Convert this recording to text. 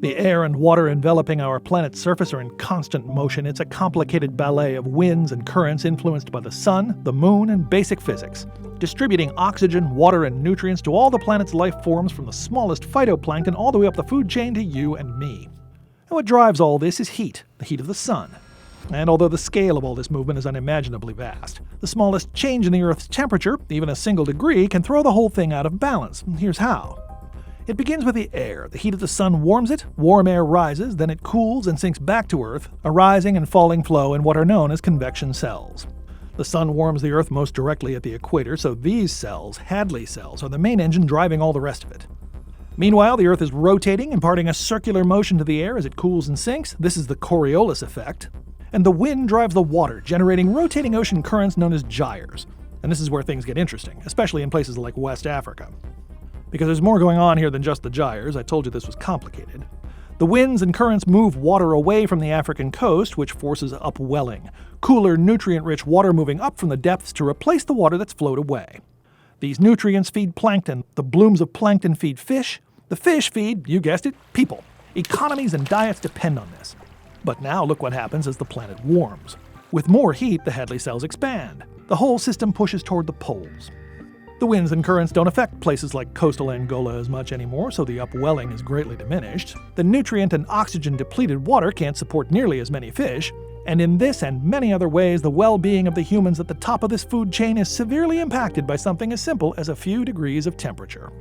The air and water enveloping our planet's surface are in constant motion. It's a complicated ballet of winds and currents influenced by the sun, the moon, and basic physics, distributing oxygen, water, and nutrients to all the planet's life forms from the smallest phytoplankton all the way up the food chain to you and me. And what drives all this is heat, the heat of the sun. And although the scale of all this movement is unimaginably vast, the smallest change in the Earth's temperature, even a single degree, can throw the whole thing out of balance. Here's how. It begins with the air. The heat of the sun warms it, warm air rises, then it cools and sinks back to Earth, a rising and falling flow in what are known as convection cells. The sun warms the Earth most directly at the equator, so these cells, Hadley cells, are the main engine driving all the rest of it. Meanwhile, the Earth is rotating, imparting a circular motion to the air as it cools and sinks. This is the Coriolis effect. And the wind drives the water, generating rotating ocean currents known as gyres. And this is where things get interesting, especially in places like West Africa. Because there's more going on here than just the gyres. I told you this was complicated. The winds and currents move water away from the African coast, which forces upwelling. Cooler, nutrient-rich water moving up from the depths to replace the water that's flowed away. These nutrients feed plankton. The blooms of plankton feed fish. The fish feed, you guessed it, people. Economies and diets depend on this. But now look what happens as the planet warms. With more heat, the Hadley cells expand. The whole system pushes toward the poles. The winds and currents don't affect places like coastal Angola as much anymore, so the upwelling is greatly diminished. The nutrient and oxygen-depleted water can't support nearly as many fish, and in this and many other ways, the well-being of the humans at the top of this food chain is severely impacted by something as simple as a few degrees of temperature.